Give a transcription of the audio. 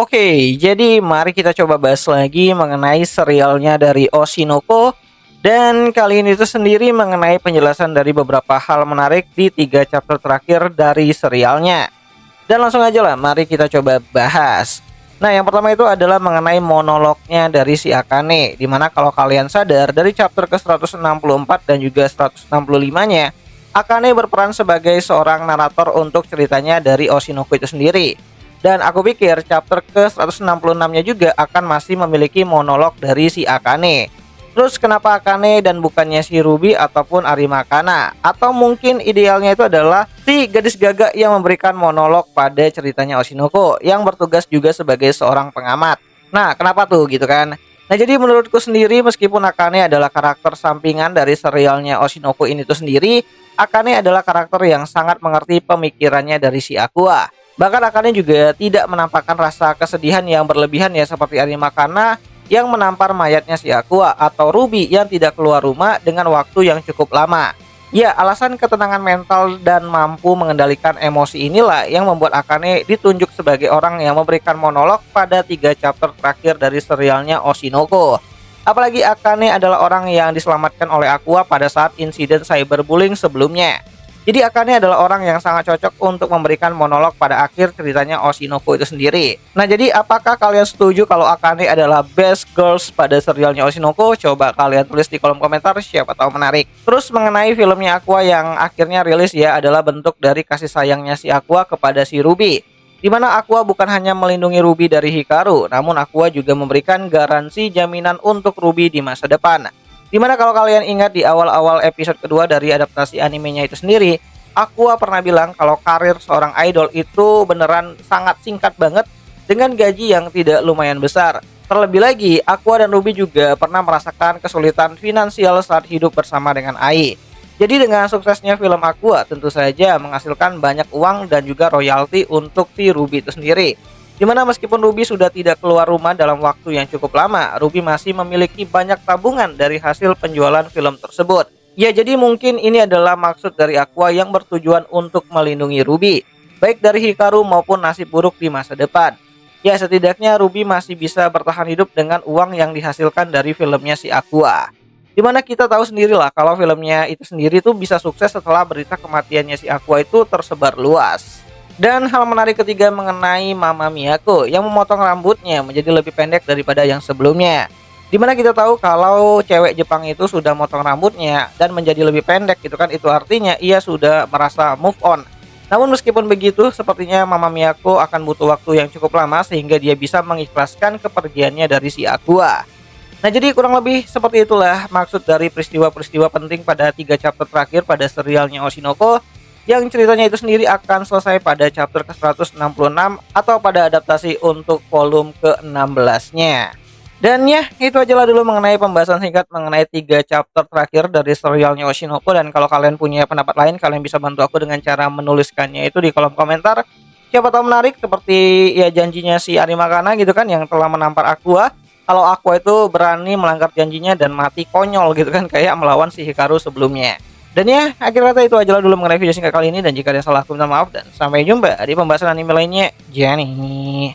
Oke, jadi mari kita coba bahas lagi mengenai serialnya dari Oshinoko. Dan kali ini itu sendiri mengenai penjelasan dari beberapa hal menarik di 3 chapter terakhir dari serialnya. Dan langsung aja lah, mari kita coba bahas. Nah, yang pertama itu adalah mengenai monolognya dari si Akane. Dimana kalau kalian sadar, dari chapter ke-164 dan juga 165-nya, Akane berperan sebagai seorang narator untuk ceritanya dari Oshinoko itu sendiri. Dan aku pikir chapter ke-166-nya juga akan masih memiliki monolog dari si Akane. Terus kenapa Akane dan bukannya si Ruby ataupun Arima Kana? Atau mungkin idealnya itu adalah si gadis gagak yang memberikan monolog pada ceritanya Oshinoko, yang bertugas juga sebagai seorang pengamat. Nah, kenapa tuh gitu kan? Nah, jadi menurutku sendiri meskipun Akane adalah karakter sampingan dari serialnya Oshinoko ini tuh sendiri, Akane adalah karakter yang sangat mengerti pemikirannya dari si Aqua. Bahkan Akane juga tidak menampakkan rasa kesedihan yang berlebihan ya, seperti Arima Kana yang menampar mayatnya si Aqua, atau Ruby yang tidak keluar rumah dengan waktu yang cukup lama. Ya, alasan ketenangan mental dan mampu mengendalikan emosi inilah yang membuat Akane ditunjuk sebagai orang yang memberikan monolog pada 3 chapter terakhir dari serialnya Oshinoko. Apalagi Akane adalah orang yang diselamatkan oleh Aqua pada saat insiden cyberbullying sebelumnya. Jadi Akane adalah orang yang sangat cocok untuk memberikan monolog pada akhir ceritanya Oshinoko itu sendiri. Nah, jadi apakah kalian setuju kalau Akane adalah best girls pada serialnya Oshinoko? Coba kalian tulis di kolom komentar, siapa tahu menarik. Terus mengenai filmnya Aqua yang akhirnya rilis ya, adalah bentuk dari kasih sayangnya si Aqua kepada si Ruby. Dimana Aqua bukan hanya melindungi Ruby dari Hikaru, namun Aqua juga memberikan garansi jaminan untuk Ruby di masa depan. Dimana kalau kalian ingat di awal-awal episode kedua dari adaptasi animenya itu sendiri, Aqua pernah bilang kalau karir seorang idol itu beneran sangat singkat banget dengan gaji yang tidak lumayan besar. Terlebih lagi, Aqua dan Ruby juga pernah merasakan kesulitan finansial saat hidup bersama dengan Ai. Jadi dengan suksesnya film Aqua tentu saja menghasilkan banyak uang dan juga royalti untuk si Ruby itu sendiri. Dimana meskipun Ruby sudah tidak keluar rumah dalam waktu yang cukup lama, Ruby masih memiliki banyak tabungan dari hasil penjualan film tersebut. Ya, jadi mungkin ini adalah maksud dari Aqua yang bertujuan untuk melindungi Ruby, baik dari Hikaru maupun nasib buruk di masa depan. Ya, setidaknya Ruby masih bisa bertahan hidup dengan uang yang dihasilkan dari filmnya si Aqua. Dimana kita tahu sendirilah kalau filmnya itu sendiri tuh bisa sukses setelah berita kematiannya si Aqua itu tersebar luas. Dan hal menarik ketiga mengenai Mama Miyako yang memotong rambutnya menjadi lebih pendek daripada yang sebelumnya. Dimana kita tahu kalau cewek Jepang itu sudah motong rambutnya dan menjadi lebih pendek gitu kan, itu artinya ia sudah merasa move on. Namun meskipun begitu, sepertinya Mama Miyako akan butuh waktu yang cukup lama sehingga dia bisa mengikhlaskan kepergiannya dari si Aqua. Nah, jadi kurang lebih seperti itulah maksud dari peristiwa-peristiwa penting pada 3 chapter terakhir pada serialnya Oshinoko, yang ceritanya itu sendiri akan selesai pada chapter ke-166 atau pada adaptasi untuk volume ke-16-nya. Dan ya, itu aja lah dulu mengenai pembahasan singkat mengenai 3 chapter terakhir dari serialnya Oshinoko. Dan kalau kalian punya pendapat lain, kalian bisa bantu aku dengan cara menuliskannya itu di kolom komentar. Siapa tahu menarik, seperti ya janjinya si Arima Kana gitu kan, yang telah menampar Aqua. Kalau Aqua itu berani melanggar janjinya dan mati konyol gitu kan, kayak melawan si Hikaru sebelumnya. Dan ya, akhir kata itu aja lah dulu mengenai video singkat kali ini. Dan jika ada yang salah, aku minta maaf. Dan sampai jumpa di pembahasan anime lainnya. Jani.